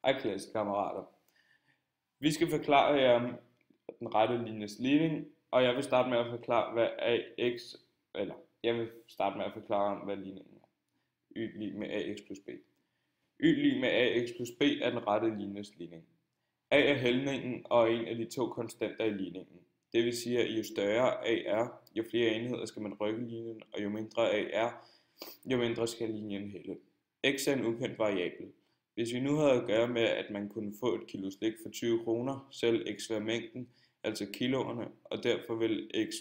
Hej klassekammerater. Vi skal forklare jer den rette linjes ligning, og jeg vil starte med at forklare, hvad ax, eller jeg vil starte med at forklare, hvad ligningen er. Y lig med ax plus b. Y lig med ax plus b er den rette linjes ligning. A er hældningen og en af de to konstanter i ligningen. Det vil sige, at jo større a er, jo flere enheder skal man rykke linjen, og jo mindre a er, jo mindre skal linjen hælde. X er en ukendt variabel. Hvis vi nu havde at gøre med, at man kunne få et kilo slik for 20 kroner, så vil x være mængden, altså kiloerne, og derfor vil x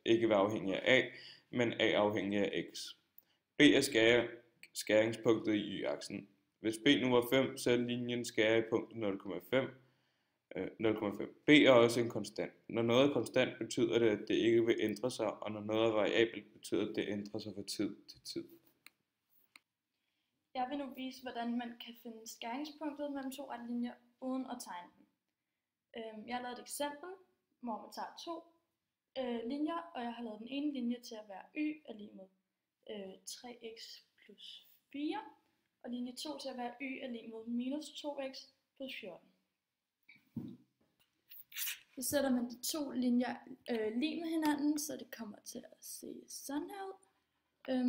ikke være afhængig af a, men a afhængig af x. B er skæringspunktet i y-aksen. Hvis b nu var 5, så er linjen skærer i punktet 0,5. 0,5. B er også en konstant. Når noget er konstant, betyder det, at det ikke vil ændre sig, og når noget er variabelt, betyder det, at det ændrer sig fra tid til tid. Jeg vil nu vise, hvordan man kan finde skæringspunktet mellem to rette linjer uden at tegne dem. Jeg har lavet et eksempel, hvor man tager to linjer, og jeg har lavet den ene linje til at være y er lig med 3x plus 4, og linje 2 til at være y er lig med minus 2x plus 14. Så sætter man de to linjer lig med hinanden, så det kommer til at se sådan her ud.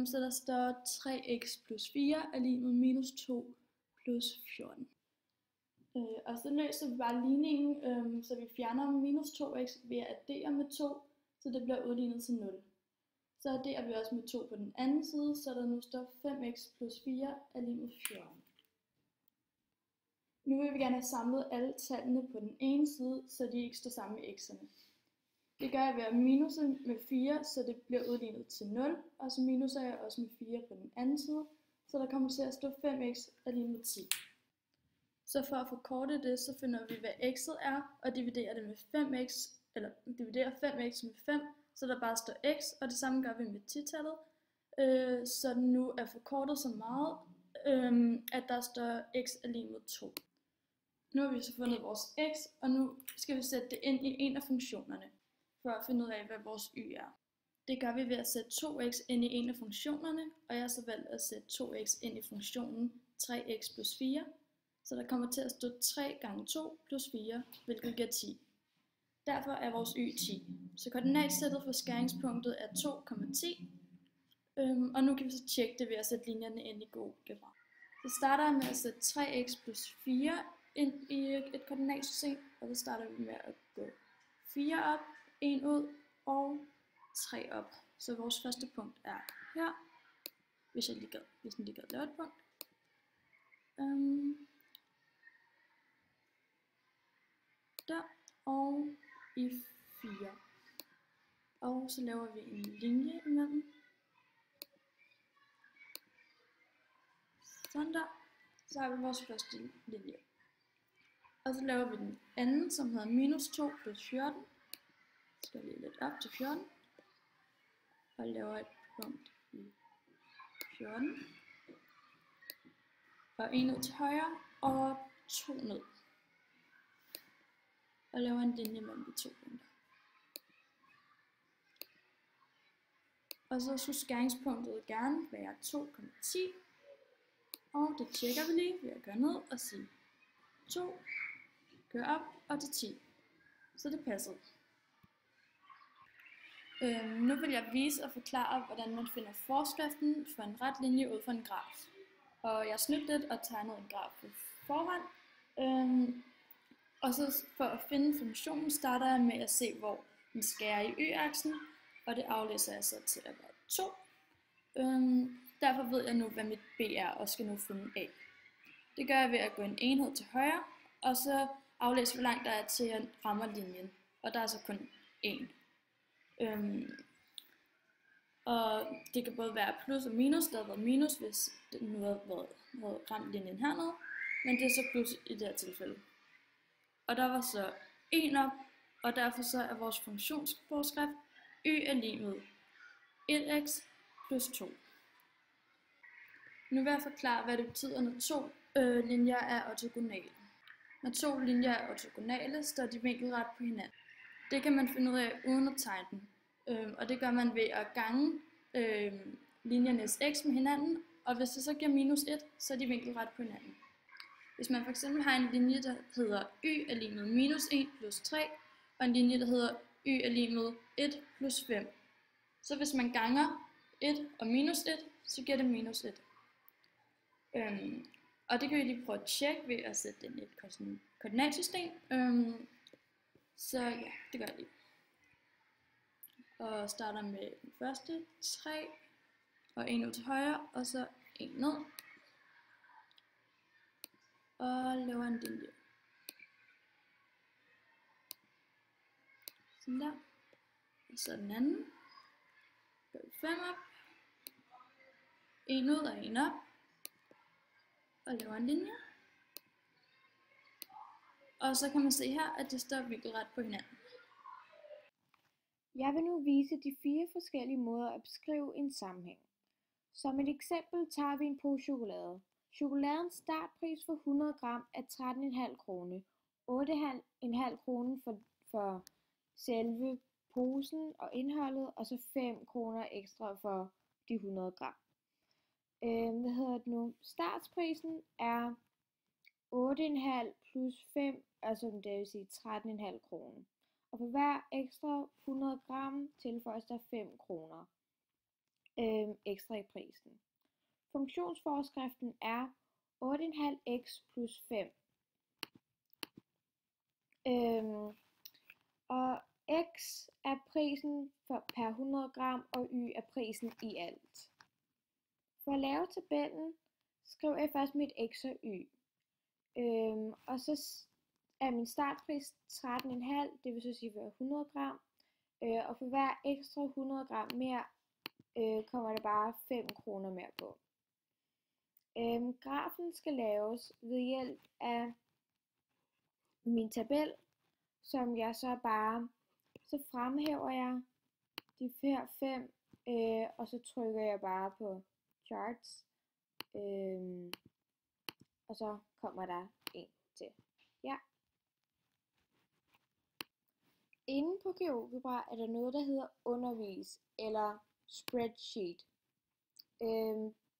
Så der står 3x plus 4 er lig med minus 2 plus 14. Og så løser vi bare ligningen, så vi fjerner minus 2x ved at addere med 2, så det bliver udlignet til 0. Så adderer vi også med 2 på den anden side, så der nu står 5x plus 4 er lig med 14. Nu vil vi gerne have samlet alle tallene på den ene side, så de ikke står sammen med x'erne. Det gør jeg ved at minuse med 4, så det bliver udlignet til 0, og så minuser jeg også med 4 på den anden side, så der kommer til at stå 5x er lig med 10. Så for at forkorte det, så finder vi, hvad x'et er, og dividerer det med 5x, eller dividerer 5x med 5, så der bare står x, og det samme gør vi med 10-tallet, så den nu er forkortet så meget, at der står x er lig med 2. Nu har vi så fundet vores x, og nu skal vi sætte det ind i en af funktionerne, for at finde ud af, hvad vores y er. Det gør vi ved at sætte 2x ind i en af funktionerne, og jeg har så valgt at sætte 2x ind i funktionen 3x plus 4, så der kommer til at stå 3 gange 2 plus 4, hvilket giver 10. Derfor er vores y 10. Så koordinatsættet for skæringspunktet er 2,10, og nu kan vi så tjekke det ved at sætte linjerne ind i GeoGebra. Så starter jeg med at sætte 3x plus 4 ind i et koordinatsystem, og så starter vi med at gå 4 op, 1 ud og 3 op. Så vores første punkt er her, hvis den lige gad lave et punkt. Der og i 4. Og så laver vi en linje imellem. Sådan der. Så har vi vores første linje. Og så laver vi den anden, som hedder minus 2 plus 14. Så skal vi lidt op til 14. Og laver et punkt i 14. Og 1 ud til højre og 2 ned. Og laver en linje mellem de to punkter. Og så skulle skæringspunktet gerne være 2,10. Og det tjekker vi lige ved at gøre ned og sige 2, kør op og til 10. Så det passer. Nu vil jeg vise og forklare, hvordan man finder forskriften for en ret linje ud fra en graf. Og jeg har snydt lidt og tegnet en graf på forhånd. Og så for at finde funktionen, starter jeg med at se, hvor den skærer i y-aksen, og det aflæser jeg så til at være 2. Derfor ved jeg nu, hvad mit b er, og skal nu finde a. Det gør jeg ved at gå en enhed til højre, og så aflæse, hvor langt der er til at ramme linjen. Og der er så kun 1. Og det kan både være plus og minus. Der havde været minus, hvis det nu havde ramt linjen hernede, men det er så plus i det her tilfælde. Og der var så 1 op, og derfor så er vores funktionsforskrift y er lig med 1x plus 2. Nu vil jeg forklare, hvad det betyder, når to linjer er ortogonale. Når to linjer er ortogonale, står de vinkelret på hinanden. Det kan man finde ud af uden at tegne dem. Og det gør man ved at gange linjernes x med hinanden, og hvis det så giver minus 1, så er de vinkelret på hinanden. Hvis man for eksempel har en linje, der hedder y er lig med minus 1 plus 3, og en linje, der hedder y er lig med 1 plus 5, så hvis man ganger 1 og minus 1, så giver det minus 1. Og det kan vi lige prøve at tjekke ved at sætte den i et koordinatsystem. Så ja, det gør jeg lige. Og starter med den første 3, og 1 ud til højre, og så 1 ned. Og laver en linje. Sådan der. Og så den anden. Gør vi 5 op. 1 ud og 1 op. Og laver en linje. Og så kan man se her, at det står vinkelret på hinanden. Jeg vil nu vise de 4 forskellige måder at beskrive en sammenhæng. Som et eksempel tager vi en pose chokolade. Chokoladens startpris for 100 gram er 13,5 kroner. 8,5 kroner for selve posen og indholdet, og så 5 kroner ekstra for de 100 gram. Startsprisen er 8,5 plus 5, altså det vil sige 13,5 kroner. Og for hver ekstra 100 gram tilføjes der 5 kroner ekstra i prisen. Funktionsforskriften er 8,5x plus 5. Og x er prisen per 100 gram, og y er prisen i alt. For at lave tabellen, skriver jeg først mit x og y. Og så er min startpris 13,5, det vil så sige for 100 gram. Og for hver ekstra 100 gram mere, kommer der bare 5 kroner mere på. Grafen skal laves ved hjælp af min tabel, som jeg så fremhæver jeg de her 5, og så trykker jeg bare på charts, og så kommer der en til. Ja. Inde på GeoGebra er der noget, der hedder undervis eller spreadsheet.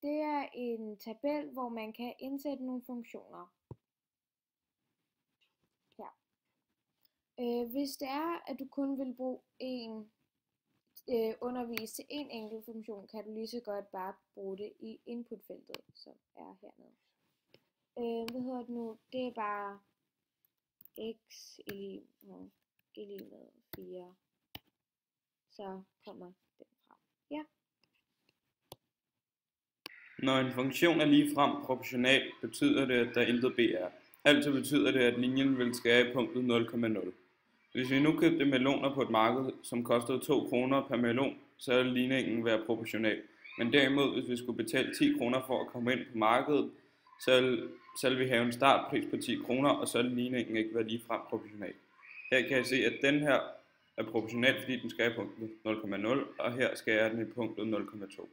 Det er en tabel, hvor man kan indsætte nogle funktioner. Her. Hvis det er, at du kun vil bruge undervise til en enkelt funktion, kan du lige så godt bare bruge det i inputfeltet, som er hernede. Det er bare x i lig med 4. Så kommer den frem. Ja. Når en funktion er ligefrem proportional, betyder det, at der intet b er. Altså betyder det, at linjen vil skære i punktet 0,0. Hvis vi nu købte meloner på et marked, som kostede 2 kroner per melon, så ville ligningen være proportional. Men derimod, hvis vi skulle betale 10 kroner for at komme ind på markedet, så vil vi have en startpris på 10 kroner, og så vil ligningen ikke være ligefrem proportional. Her kan jeg se, at den her er proportional, fordi den skærer i punktet 0,0, og her skærer den i punktet 0,2.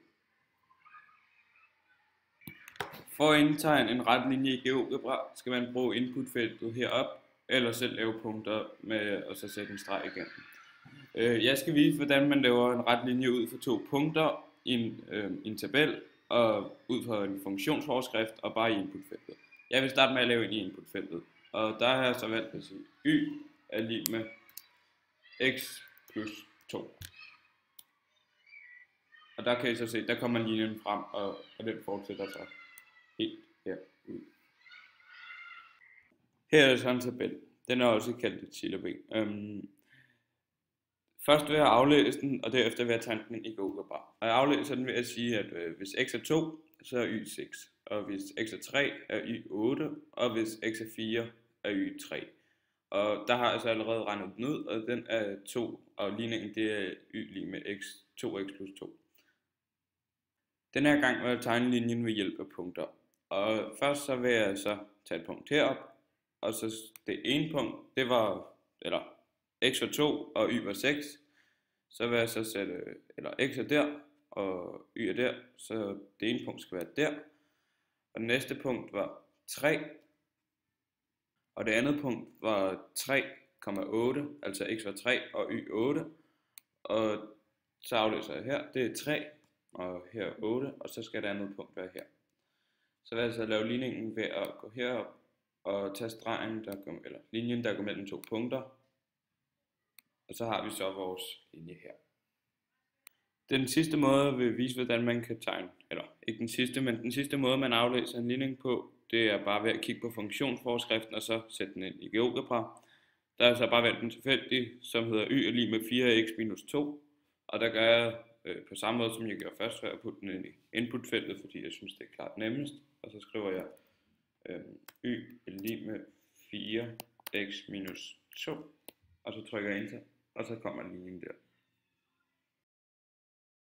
For at indtegne en ret linje i GeoGebra, skal man bruge inputfeltet herop, eller selv lave punkter med og så sætte en streg igennem. Jeg skal vise, hvordan man laver en ret linje ud for 2 punkter i en tabel, og ud fra en funktionsforskrift, og bare i inputfeltet. Jeg vil starte med at lave en i inputfeltet, og der har jeg så valgt at sige, y er lig med x plus 2. Og der kan I så se, der kommer linjen frem, og den fortsætter så helt herud. Her er så en tabel. Den er også kaldt et siloben. Først vil jeg aflæse den, og derefter vil jeg tegne den i GeoGebra. Og jeg aflæser den ved at sige, at hvis x er 2, så er y 6. Og hvis x er 3, er y 8. Og hvis x er 4, er y 3. Og der har jeg så allerede regnet den ud, og den er 2, og ligningen det er y lig med 2x plus 2. Den her gang vil jeg tegne linjen ved hjælp af punkter. Og først så vil jeg så tage et punkt herop, og så det ene punkt, det var, x var 2 og y var 6. Så vil jeg så sætte, x er der, og y er der, så det ene punkt skal være der. Og det næste punkt var 3, og det andet punkt var 3,8, altså x var 3 og y 8. Og så aflæser jeg her, det er 3, og her 8, og så skal det andet punkt være her. Så vil jeg så lave ligningen ved at gå herop og tage stregen, eller linjen, der går mellem to punkter. Og så har vi så vores linje her. Den sidste måde vil vise, hvordan man kan tegne, eller ikke den sidste, men den sidste måde, man aflæser en ligning på, det er bare ved at kigge på funktionsforskriften, og så sætte den ind i GeoGebra. Der er så bare valgt en tilfældig, som hedder y er lig med 4x minus 2, og der gør jeg på samme måde, som jeg gjorde først, før jeg putte den ind i inputfeltet, fordi jeg synes, det er klart nemmest. Og så skriver jeg y er lig med 4x minus 2, og så trykker jeg enter, og så kommer linjen der.